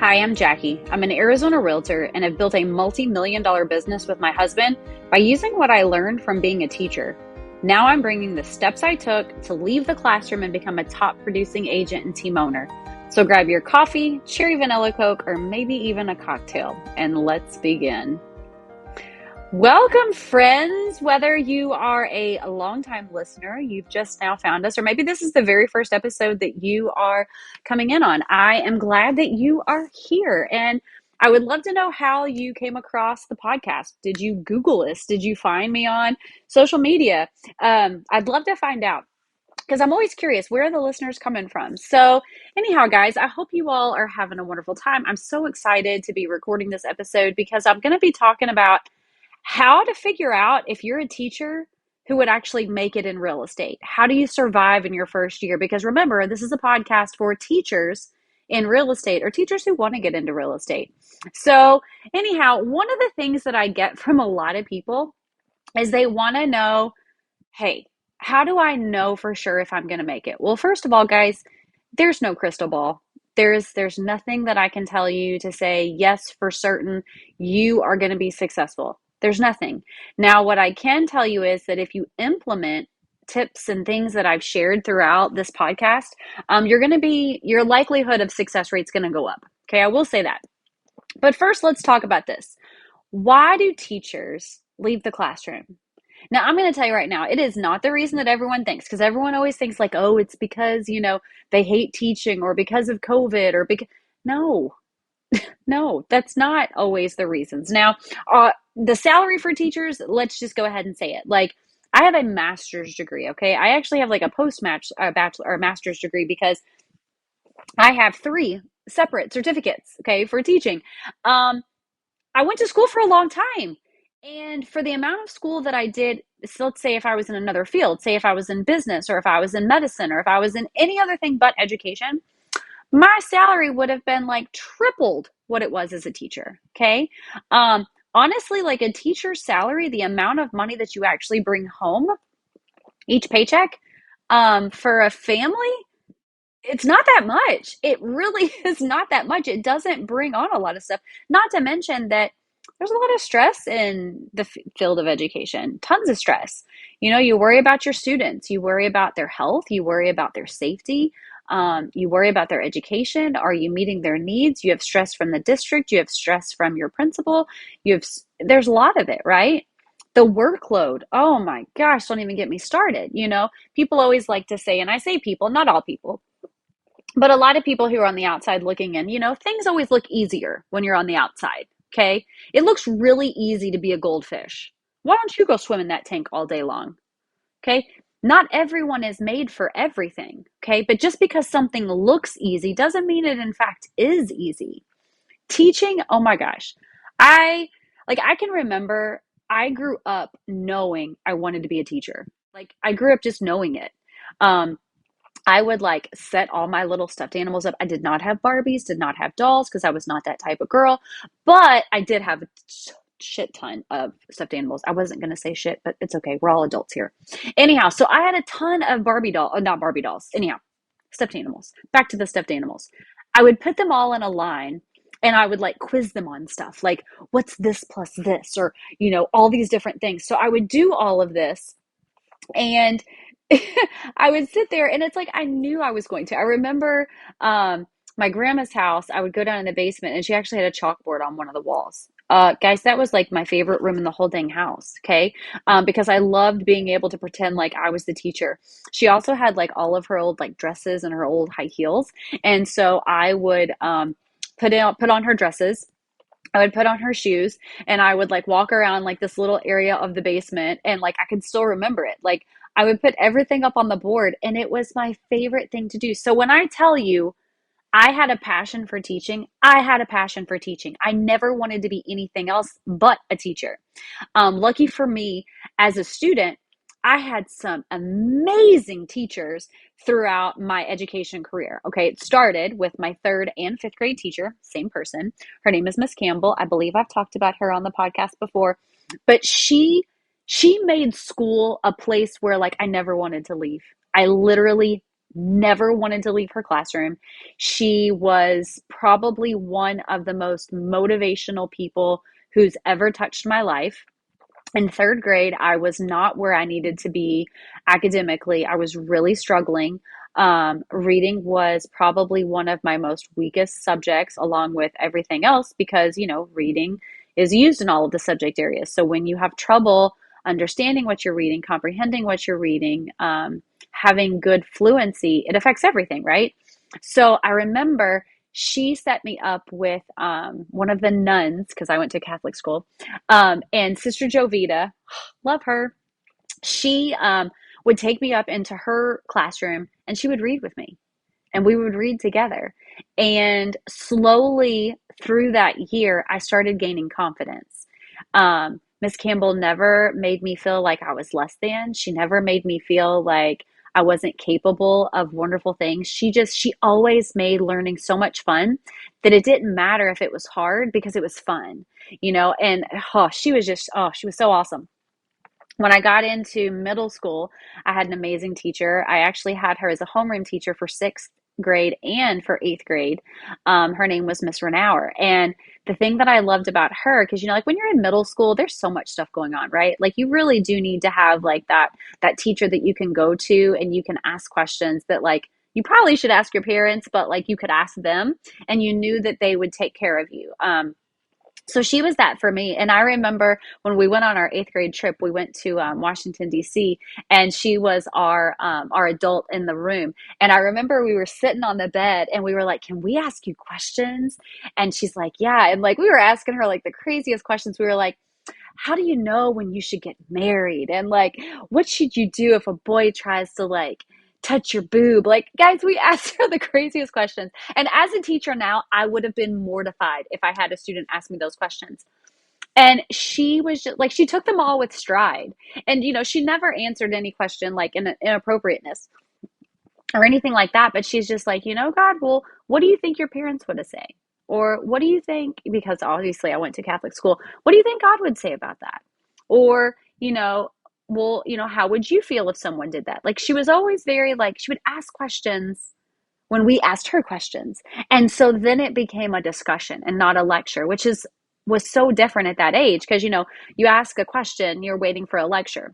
Hi, I'm Jackie. I'm an Arizona realtor and have built a multi-million-dollar business with my husband by using what I learned from being a teacher. Now I'm bringing the steps I took to leave the classroom and become a top producing agent and team owner. So grab your coffee, cherry vanilla Coke, or maybe even a cocktail, and let's begin. Welcome, friends. Whether you are a longtime listener, you've just now found us, or maybe this is the very first episode that you are coming in on, I am glad that you are here. And I would love to know how you came across the podcast. Did you Google us? Did you find me on social media? I'd love to find out, because I'm always curious, where are the listeners coming from? So anyhow, guys, I hope you all are having a wonderful time. I'm so excited to be recording this episode because I'm going to be talking about how to figure out if you're a teacher who would actually make it in real estate. How do you survive in your first year? Because remember, this is a podcast for teachers in real estate or teachers who want to get into real estate. So anyhow, one of the things that I get from a lot of people is they want to know, hey, how do I know for sure if I'm going to make it? Well, first of all, guys, there's no crystal ball. There's nothing that I can tell you to say, yes, for certain, you are going to be successful. There's nothing. Now, what I can tell you is that if you implement tips and things that I've shared throughout this podcast, your likelihood of success rate is going to go up. Okay, I will say that. But first, let's talk about this. Why do teachers leave the classroom? Now, I'm going to tell you right now, it is not the reason that everyone thinks, because everyone always thinks like, oh, it's because, they hate teaching or because of COVID or because, no, that's not always the reasons. Now, the salary for teachers, let's just go ahead and say it. Like, I have a master's degree, okay? I actually have like a bachelor or master's degree because I have 3 separate certificates, okay, for teaching. I went to school for a long time. And for the amount of school that I did, so let's say if I was in another field, say if I was in business or if I was in medicine or if I was in any other thing but education, my salary would have been like tripled what it was as a teacher. Okay. Honestly, like a teacher's salary, the amount of money that you actually bring home each paycheck, for a family, it's not that much. It really is not that much. It doesn't bring on a lot of stuff. Not to mention that there's a lot of stress in the field of education, tons of stress. You worry about your students, you worry about their health, you worry about their safety, you worry about their education. Are you meeting their needs? You have stress from the district, you have stress from your principal, there's a lot of it, right? The workload, oh my gosh, don't even get me started. People always like to say, and I say people, not all people, but a lot of people who are on the outside looking in, things always look easier when you're on the outside. Okay. It looks really easy to be a goldfish. Why don't you go swim in that tank all day long? Okay. Not everyone is made for everything. Okay. But just because something looks easy doesn't mean it in fact is easy. Teaching, oh my gosh. I can remember I grew up knowing I wanted to be a teacher. Like I grew up just knowing it. I would like set all my little stuffed animals up. I did not have Barbies, did not have dolls because I was not that type of girl, but I did have a shit ton of stuffed animals. I wasn't going to say shit, but it's okay. We're all adults here. Anyhow, so I had a ton of not Barbie dolls. Anyhow, stuffed animals. Back to the stuffed animals. I would put them all in a line and I would like quiz them on stuff like, what's this plus this, or, all these different things. So I would do all of this and I would sit there and it's like I knew I was going to. I remember my grandma's house, I would go down in the basement and she actually had a chalkboard on one of the walls. Guys, that was like my favorite room in the whole dang house, okay? Because I loved being able to pretend like I was the teacher. She also had like all of her old like dresses and her old high heels. And so I would put on her dresses. I would put on her shoes and I would like walk around like this little area of the basement and like I could still remember it. Like I would put everything up on the board and it was my favorite thing to do. So when I tell you I had a passion for teaching, I had a passion for teaching. I never wanted to be anything else but a teacher. Lucky for me as a student, I had some amazing teachers throughout my education career. Okay, it started with my 3rd and 5th grade teacher, same person. Her name is Miss Campbell. I believe I've talked about her on the podcast before, but she made school a place where like I never wanted to leave. I literally never wanted to leave her classroom. She was probably one of the most motivational people who's ever touched my life. In third grade, I was not where I needed to be academically. I was really struggling. Reading was probably one of my most weakest subjects, along with everything else, because, reading is used in all of the subject areas. So when you have trouble understanding what you're reading, comprehending what you're reading, having good fluency, it affects everything, right? So I remember she set me up with one of the nuns, because I went to Catholic school, and Sister Jovita, love her. She would take me up into her classroom and she would read with me and we would read together. And slowly through that year, I started gaining confidence. Miss Campbell never made me feel like I was less than. She never made me feel like I wasn't capable of wonderful things. She always made learning so much fun that it didn't matter if it was hard because it was fun, and she was so awesome. When I got into middle school, I had an amazing teacher. I actually had her as a homeroom teacher for sixth grade and for eighth grade. Her name was Miss Renauer. And the thing that I loved about her, because like when you're in middle school, there's so much stuff going on, right? Like you really do need to have like that teacher that you can go to and you can ask questions that like you probably should ask your parents, but like you could ask them and you knew that they would take care of you. So she was that for me. And I remember when we went on our eighth grade trip, we went to Washington, D.C., and she was our adult in the room. And I remember we were sitting on the bed and we were like, can we ask you questions? And she's like, yeah. And like we were asking her like the craziest questions. We were like, how do you know when you should get married? And like, what should you do if a boy tries to like touch your boob? Like, guys, we asked her the craziest questions. And as a teacher now, I would have been mortified if I had a student ask me those questions. And she was just like, she took them all with stride. And, she never answered any question like in inappropriateness or anything like that. But she's just like, God, well, what do you think your parents would have said? Or what do you think? Because obviously I went to Catholic school. What do you think God would say about that? Or, well, how would you feel if someone did that? Like she was always very like, she would ask questions when we asked her questions. And so then it became a discussion and not a lecture, which was so different at that age. Because, you ask a question, you're waiting for a lecture.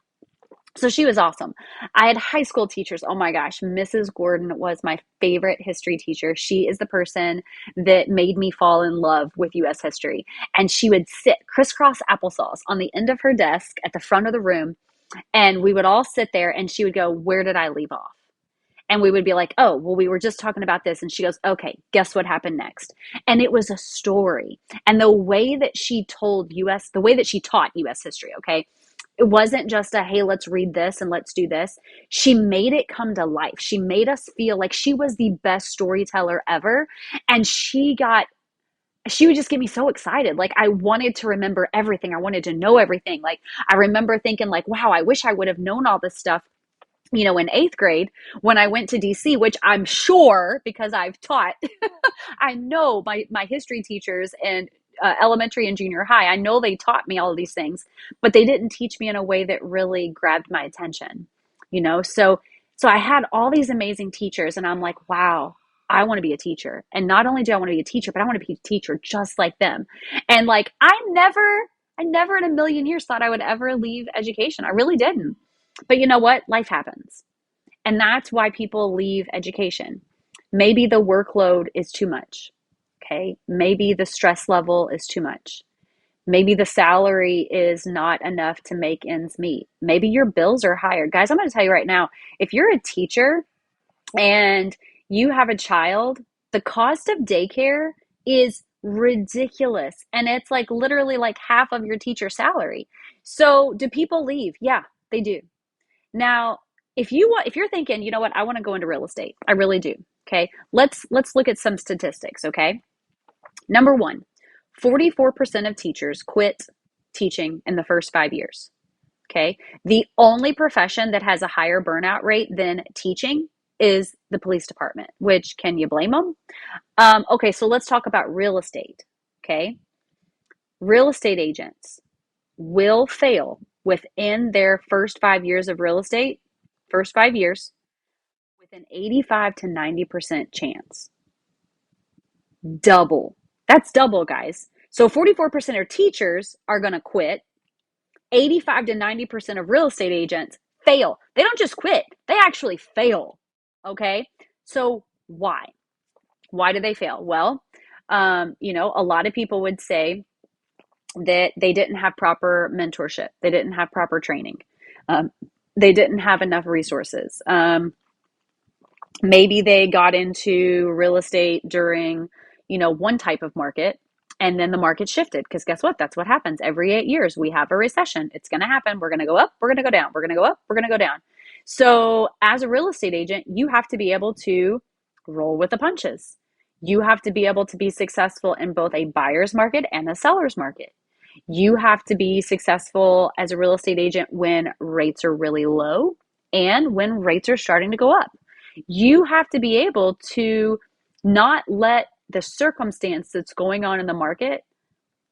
So she was awesome. I had high school teachers. Oh my gosh, Mrs. Gordon was my favorite history teacher. She is the person that made me fall in love with US history. And she would sit crisscross applesauce on the end of her desk at the front of the room. And we would all sit there and she would go, where did I leave off? And we would be like, oh, well, we were just talking about this. And she goes, okay, guess what happened next? And it was a story. And the way that she the way that she taught US history, okay, it wasn't just a, hey, let's read this and let's do this. She made it come to life. She made us feel like she was the best storyteller ever. And she would just get me so excited. Like I wanted to remember everything. I wanted to know everything. Like I remember thinking like, wow, I wish I would have known all this stuff in eighth grade when I went to DC, which I'm sure because I've taught, I know my history teachers and elementary and junior high, I know they taught me all of these things, but they didn't teach me in a way that really grabbed my attention, so I had all these amazing teachers and I'm like, wow, I want to be a teacher. And not only do I want to be a teacher, but I want to be a teacher just like them. And like, I never in a million years thought I would ever leave education. I really didn't. But you know what? Life happens. And that's why people leave education. Maybe the workload is too much. Okay. Maybe the stress level is too much. Maybe the salary is not enough to make ends meet. Maybe your bills are higher. Guys, I'm going to tell you right now, if you're a teacher and you have a child, the cost of daycare is ridiculous. And it's like literally like half of your teacher salary. So do people leave? Yeah, they do. Now, if you're thinking, you know what, I want to go into real estate. I really do. Okay. Let's look at some statistics, okay? Number 1, 44% of teachers quit teaching in the first 5 years. Okay? The only profession that has a higher burnout rate than teaching is the police department, which can you blame them? Okay, so let's talk about real estate. Okay? Real estate agents will fail within their first 5 years of real estate, first 5 years, with with an 85 to 90% chance. Double. That's double, guys. So 44% of teachers are going to quit. 85 to 90% of real estate agents fail. They don't just quit, they actually fail. Okay. So why? Why do they fail? Well, a lot of people would say that they didn't have proper mentorship, they didn't have proper training, um, they didn't have enough resources. Maybe they got into real estate during, one type of market, and then the market shifted, because guess what? That's what happens every 8 years. We have a recession. It's going to happen. We're going to go up. We're going to go down. We're going to go up. We're going to go down. So as a real estate agent, you have to be able to roll with the punches. You have to be able to be successful in both a buyer's market and a seller's market. You have to be successful as a real estate agent when rates are really low and when rates are starting to go up. You have to be able to not let the circumstance that's going on in the market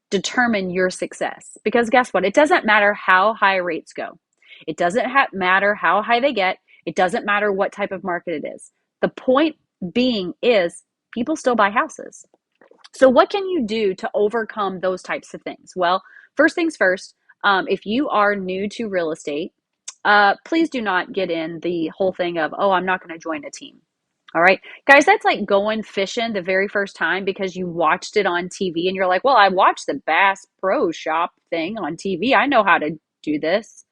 determine your success. Because guess what? It doesn't matter how high rates go. It doesn't matter how high they get. It doesn't matter what type of market it is. The point being is people still buy houses. So what can you do to overcome those types of things? Well, first things first, if you are new to real estate, please do not get in the whole thing of, oh, I'm not going to join a team. All right, guys, that's like going fishing the very first time because you watched it on TV and you're like, well, I watched the Bass Pro Shop thing on TV. I know how to do this.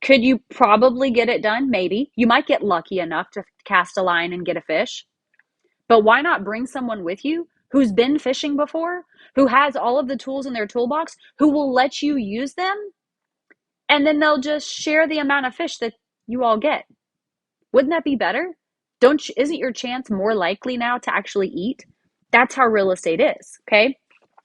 Could you probably get it done? Maybe. You might get lucky enough to cast a line and get a fish. But why not bring someone with you who's been fishing before, who has all of the tools in their toolbox, who will let you use them, and then they'll just share the amount of fish that you all get. Wouldn't that be better? Isn't your chance more likely now to actually eat? That's how real estate is, okay?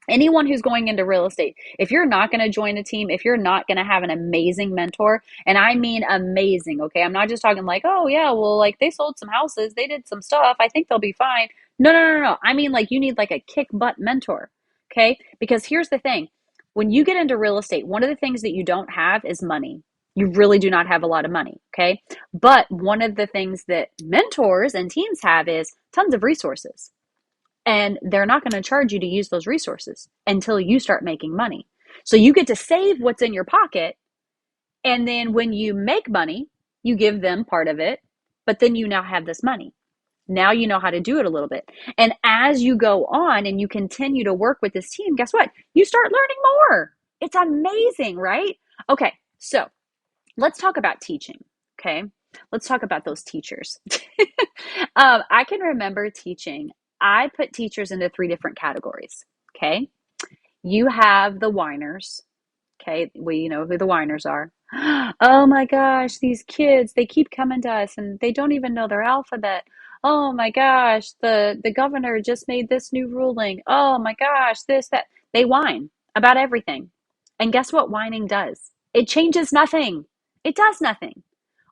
Anyone who's going into real estate, if you're not going to join a team, if you're not going to have an amazing mentor, and I mean amazing, okay? I'm not just talking like, oh yeah, well, like they sold some houses, they did some stuff, I think they'll be fine. No. I mean, like, you need like a kick butt mentor, okay? Because here's the thing. When you get into real estate, one of the things that you don't have is money. You really do not have a lot of money, okay? But one of the things that mentors and teams have is tons of resources. And they're not going to charge you to use those resources until you start making money. So you get to save what's in your pocket. And then when you make money, you give them part of it. But then you now have this money. Now you know how to do it a little bit. And as you go on and you continue to work with this team, guess what? You start learning more. It's amazing, right? Okay, so let's talk about teaching, okay? Let's talk about those teachers. I can remember teaching. I put teachers into 3 different categories, okay? You have the whiners, okay? We know who the whiners are. Oh my gosh, these kids, they keep coming to us and they don't even know their alphabet. Oh my gosh, the governor just made this new ruling. Oh my gosh, this, that. They whine about everything. And guess what whining does? It changes nothing. It does nothing.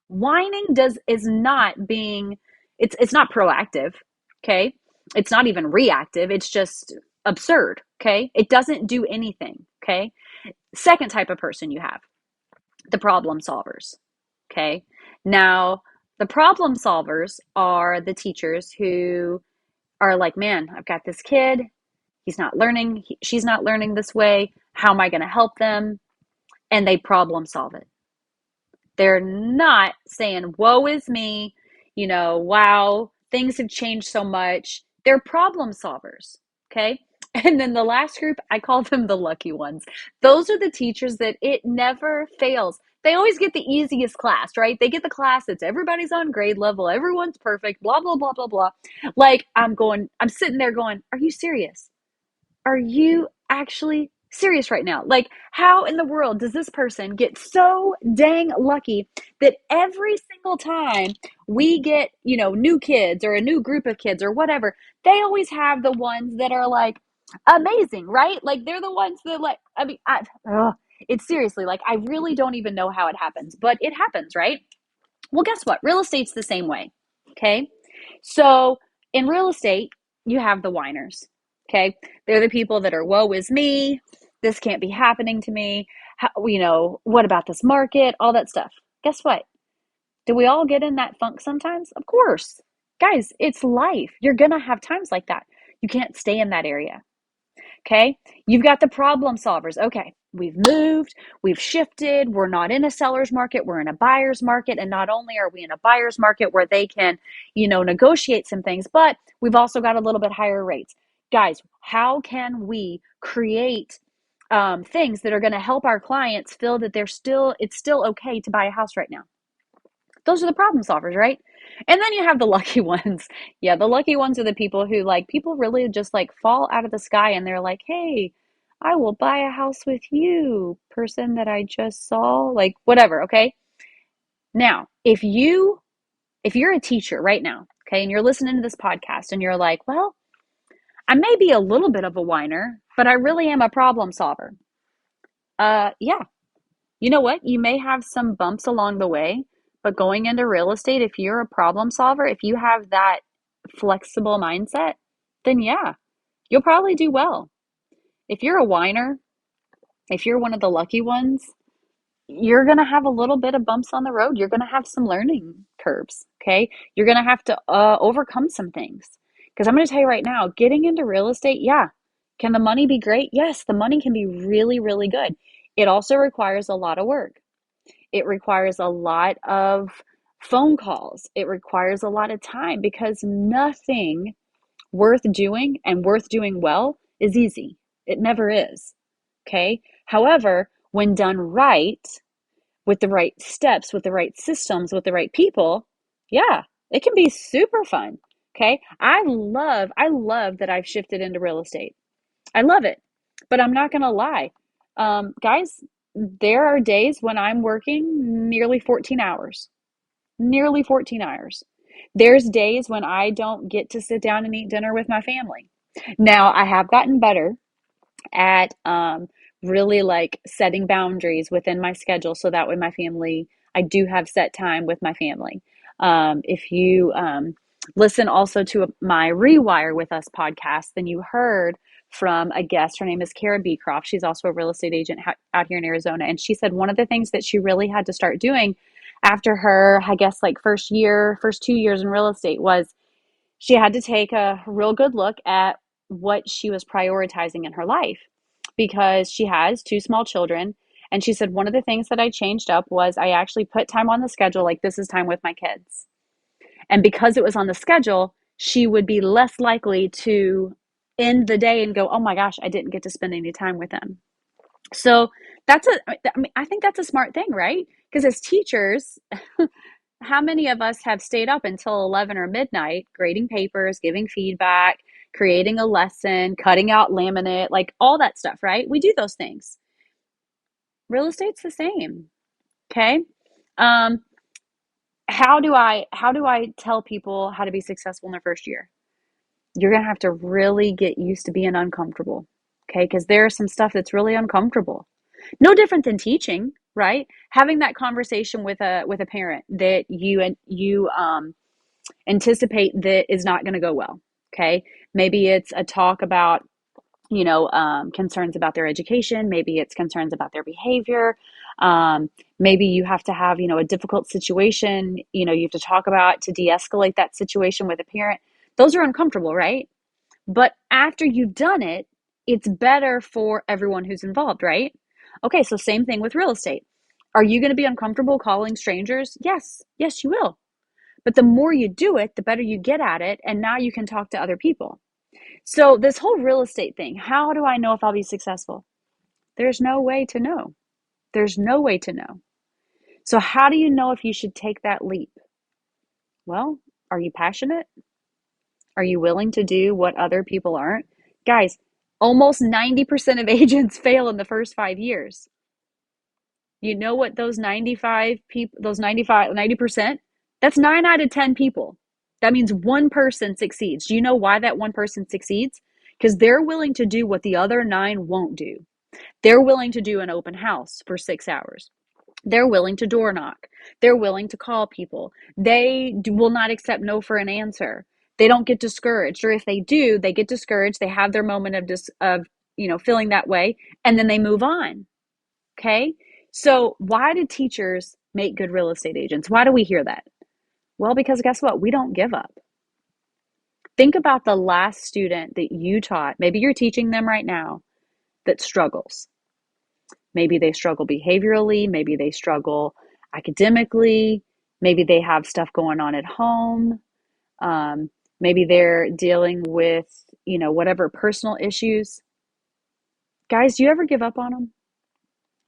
Whining is not being, it's not proactive, okay? It's not even reactive. It's just absurd, okay? It doesn't do anything, okay? Second type of person you have, the problem solvers, okay? Now, the problem solvers are the teachers who are like, man, I've got this kid. He's not learning. She's not learning this way. How am I going to help them? And they problem solve it. They're not saying, woe is me, wow, things have changed so much. They're problem solvers, okay? And then the last group, I call them the lucky ones. Those are the teachers that it never fails. They always get the easiest class, right? They get the class that's everybody's on grade level, everyone's perfect, blah, blah, blah, blah, blah. Like, I'm sitting there going, are you serious? Are you actually serious right now? Like, how in the world does this person get so dang lucky that every single time we get, new kids or a new group of kids or whatever, they always have the ones that are like amazing, right? Like, they're the ones that, like, I mean, it's seriously like, I really don't even know how it happens, but it happens, right? Well, guess what? Real estate's the same way. Okay. So in real estate, you have the whiners. Okay. They're the people that are, woe is me. This can't be happening to me. How, what about this market? All that stuff. Guess what? Do we all get in that funk sometimes? Of course. Guys, it's life. You're going to have times like that. You can't stay in that area. Okay. You've got the problem solvers. Okay. We've moved, we've shifted. We're not in a seller's market. We're in a buyer's market. And not only are we in a buyer's market where they can, negotiate some things, but we've also got a little bit higher rates. Guys, how can we create things that are going to help our clients feel that it's still okay to buy a house right now? Those are the problem solvers, right? And then you have the lucky ones. Yeah, the lucky ones are the people who people really just fall out of the sky and they're like, hey, I will buy a house with you, person that I just saw, whatever, okay? Now, if you're a teacher right now, okay, and you're listening to this podcast and you're like, well, I may be a little bit of a whiner, but I really am a problem solver. Yeah, you know what? You may have some bumps along the way, but going into real estate, if you're a problem solver, if you have that flexible mindset, then yeah, you'll probably do well. If you're a whiner, if you're one of the lucky ones, you're going to have a little bit of bumps on the road. You're going to have some learning curves, okay? You're going to have to overcome some things. Because I'm going to tell you right now, getting into real estate, yeah. Can the money be great? Yes, the money can be really, really good. It also requires a lot of work. It requires a lot of phone calls. It requires a lot of time because nothing worth doing and worth doing well is easy. It never is. Okay. However, when done right, with the right steps, with the right systems, with the right people, yeah, it can be super fun. Okay. I love that I've shifted into real estate. I love it. But I'm not going to lie. Guys, there are days when I'm working nearly 14 hours. Nearly 14 hours. There's days when I don't get to sit down and eat dinner with my family. Now, I have gotten better at really setting boundaries within my schedule so that way I do have set time with my family. If you listen also to my Rewire with Us podcast, then you heard from a guest. Her name is Kara Beecroft. She's also a real estate agent out here in Arizona. And she said one of the things that she really had to start doing after her, I guess, first 2 years in real estate was she had to take a real good look at what she was prioritizing in her life because she has two small children. And she said, one of the things that I changed up was I actually put time on the schedule, like this is time with my kids. And because it was on the schedule, she would be less likely to end the day and go, oh my gosh, I didn't get to spend any time with them. So I think that's a smart thing, right? Because as teachers, how many of us have stayed up until 11 or midnight grading papers, giving feedback, creating a lesson, cutting out laminate, all that stuff, right? We do those things. Real estate's the same. Okay. How do I tell people how to be successful in their first year? You're going to have to really get used to being uncomfortable. Okay. Because there's some stuff that's really uncomfortable. No different than teaching, right? Having that conversation with a parent that you anticipate that is not going to go well. Okay. Maybe it's a talk about, concerns about their education. Maybe it's concerns about their behavior. Maybe you have to have, a difficult situation, you have to talk about to de-escalate that situation with a parent. Those are uncomfortable, right? But after you've done it, it's better for everyone who's involved, right? Okay, so same thing with real estate. Are you going to be uncomfortable calling strangers? Yes. Yes, you will. But the more you do it, the better you get at it. And now you can talk to other people. So this whole real estate thing, how do I know if I'll be successful? There's no way to know. There's no way to know. So how do you know if you should take that leap? Well, are you passionate? Are you willing to do what other people aren't? Guys, almost 90% of agents fail in the first 5 years. You know what those 95 people, those 90%, that's 9 out of 10 people. That means one person succeeds. Do you know why that one person succeeds? Because they're willing to do what the other 9 won't do. They're willing to do an open house for 6 hours. They're willing to door knock. They're willing to call people. They will not accept no for an answer. They don't get discouraged, or if they do, they get discouraged. They have their moment of feeling that way, and then they move on. Okay, so why do teachers make good real estate agents. Why do we hear that? Well, because guess what? We don't give up. Think about the last student that you taught. Maybe you're teaching them right now that struggles. Maybe they struggle behaviorally, maybe they struggle academically, maybe they have stuff going on at home. Um, Maybe they're dealing with, whatever personal issues. Guys, do you ever give up on them?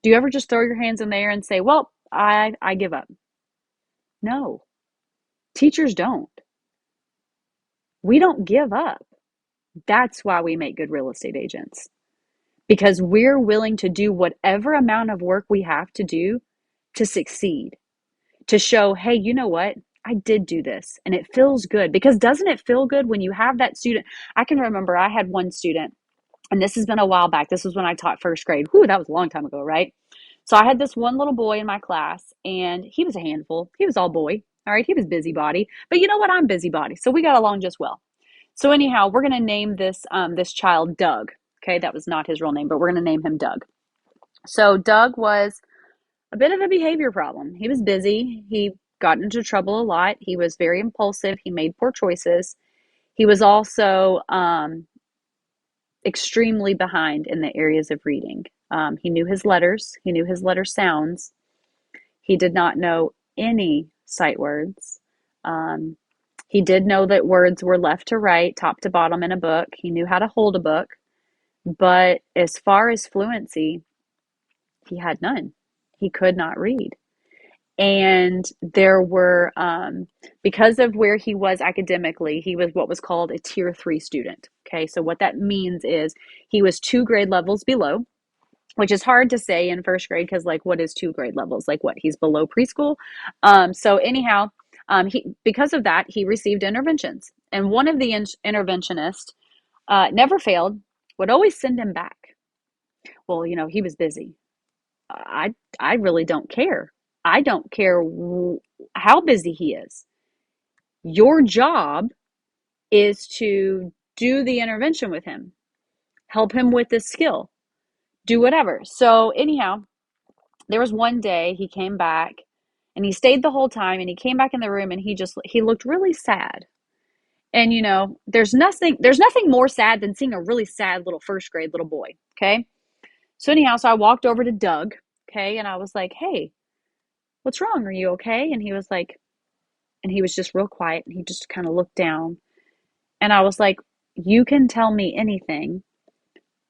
Do you ever just throw your hands in the air and say, well, I give up? No, teachers don't. We don't give up. That's why we make good real estate agents, because we're willing to do whatever amount of work we have to do to succeed, to show, hey, you know what? I did do this and it feels good. Because doesn't it feel good when you have that student? I can remember I had one student, and this has been a while back. This was when I taught first grade. Whew, that was a long time ago, right? So I had this one little boy in my class, and he was a handful. He was all boy. All right. He was busybody. But you know what? I'm busybody. So we got along just well. So anyhow, we're going to name this child Doug. Okay. That was not his real name, but we're going to name him Doug. So Doug was a bit of a behavior problem. He was busy. He got into trouble a lot. He was very impulsive. He made poor choices. He was also extremely behind in the areas of reading. He knew his letters. He knew his letter sounds. He did not know any sight words. Um, he did know that words were left to right, top to bottom in a book. He knew how to hold a book. But as far as fluency, he had none. He could not read. And there were, because of where he was academically, he was what was called a tier 3 student. Okay, so what that means is he was 2 grade levels below, which is hard to say in first grade because, like, what is 2 grade levels? Like, what? He's below preschool. So anyhow, because of that, he received interventions, and one of the interventionists never failed, would always send him back. Well, he was busy. I really don't care. I don't care how busy he is. Your job is to do the intervention with him, help him with this skill, do whatever. So anyhow, there was one day he came back, and he stayed the whole time, and he came back in the room, and he looked really sad. And there's nothing more sad than seeing a really sad little first grade little boy. Okay. So anyhow, so I walked over to Doug. Okay. And I was like, hey, what's wrong? Are you okay? And he was just real quiet, and he just kind of looked down. And I was like, you can tell me anything.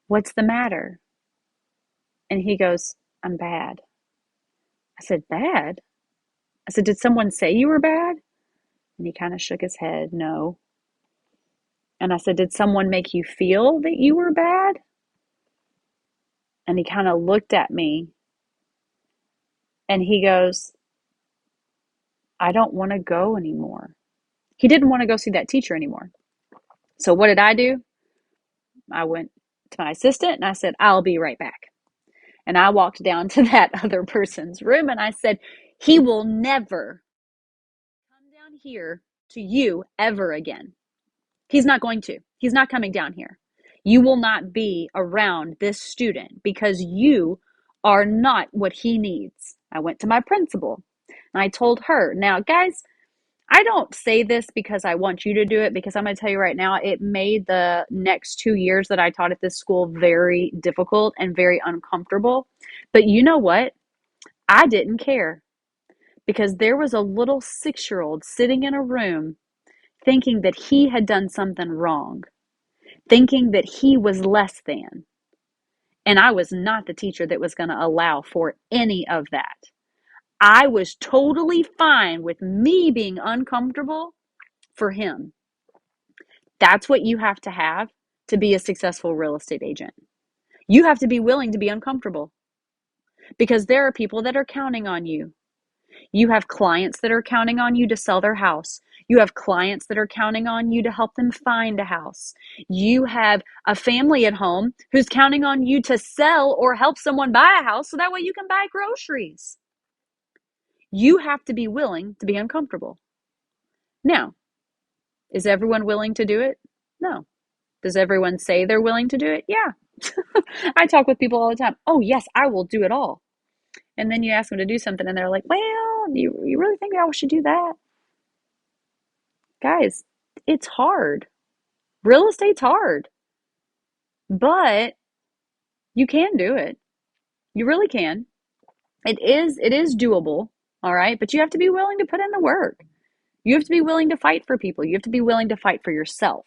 What's the matter? And he goes, I'm bad. I said, bad? I said, did someone say you were bad? And he kind of shook his head, no. And I said, did someone make you feel that you were bad? And he kind of looked at me, and he goes, I don't want to go anymore. He didn't want to go see that teacher anymore. So what did I do? I went to my assistant and I said, I'll be right back. And I walked down to that other person's room and I said, he will never come down here to you ever again. He's not going to. He's not coming down here. You will not be around this student because you are not what he needs. I went to my principal and I told her, now, guys, I don't say this because I want you to do it, because I'm going to tell you right now, it made the next 2 years that I taught at this school very difficult and very uncomfortable. But you know what? I didn't care, because there was a little 6-year-old sitting in a room thinking that he had done something wrong, thinking that he was less than. And I was not the teacher that was going to allow for any of that. I was totally fine with me being uncomfortable for him. That's what you have to be a successful real estate agent. You have to be willing to be uncomfortable, because there are people that are counting on you. You have clients that are counting on you to sell their house. You have clients that are counting on you to help them find a house. You have a family at home who's counting on you to sell or help someone buy a house so that way you can buy groceries. You have to be willing to be uncomfortable. Now, is everyone willing to do it? No. Does everyone say they're willing to do it? Yeah. I talk with people all the time. Oh, yes, I will do it all. And then you ask them to do something and they're like, well, you really think I should do that? Guys, it's hard. Real estate's hard, but you can do it. You really can. It is doable, all right? But you have to be willing to put in the work. You have to be willing to fight for people. You have to be willing to fight for yourself,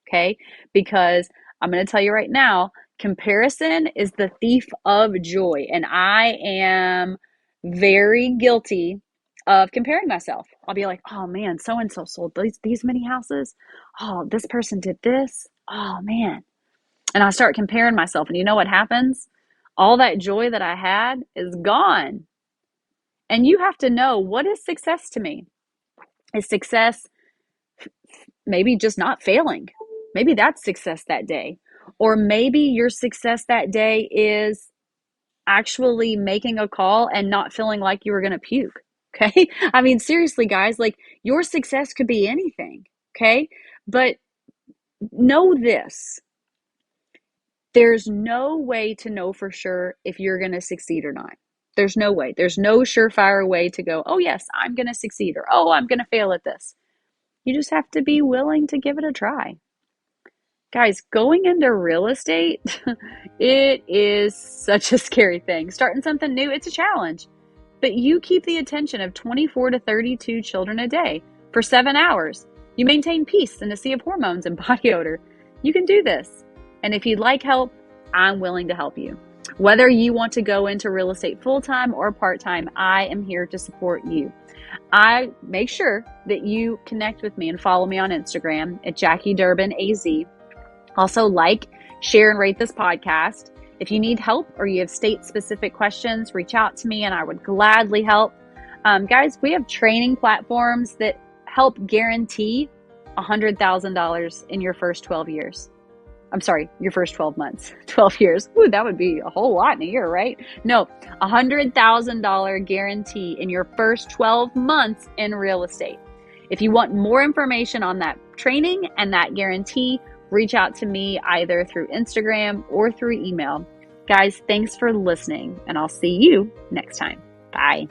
okay? Because I'm going to tell you right now, comparison is the thief of joy. And I am very guilty of comparing myself. I'll be like, oh man, so and so sold these many houses. Oh, this person did this. Oh man. And I start comparing myself. And you know what happens? All that joy that I had is gone. And you have to know, what is success to me? Is success maybe just not failing? Maybe that's success that day. Or maybe your success that day is actually making a call and not feeling like you were going to puke. Okay. I mean, seriously, guys, like your success could be anything. Okay. But know this, there's no way to know for sure if you're going to succeed or not. There's no way. There's no surefire way to go, oh, yes, I'm going to succeed, or oh, I'm going to fail at this. You just have to be willing to give it a try. Guys, going into real estate, it is such a scary thing. Starting something new, it's a challenge. But you keep the attention of 24 to 32 children a day for 7 hours. You maintain peace in a sea of hormones and body odor. You can do this. And if you'd like help, I'm willing to help you. Whether you want to go into real estate full-time or part-time, I am here to support you. I make sure that you connect with me and follow me on Instagram at Jackie Durbin AZ. Also, like, share, and rate this podcast. If you need help or you have state-specific questions, reach out to me and I would gladly help. Guys, we have training platforms that help guarantee $100,000 in your first 12 years. I'm sorry, your first 12 months, 12 years. Ooh, that would be a whole lot in a year, right? No, $100,000 guarantee in your first 12 months in real estate. If you want more information on that training and that guarantee, reach out to me either through Instagram or through email. Guys, thanks for listening, and I'll see you next time. Bye.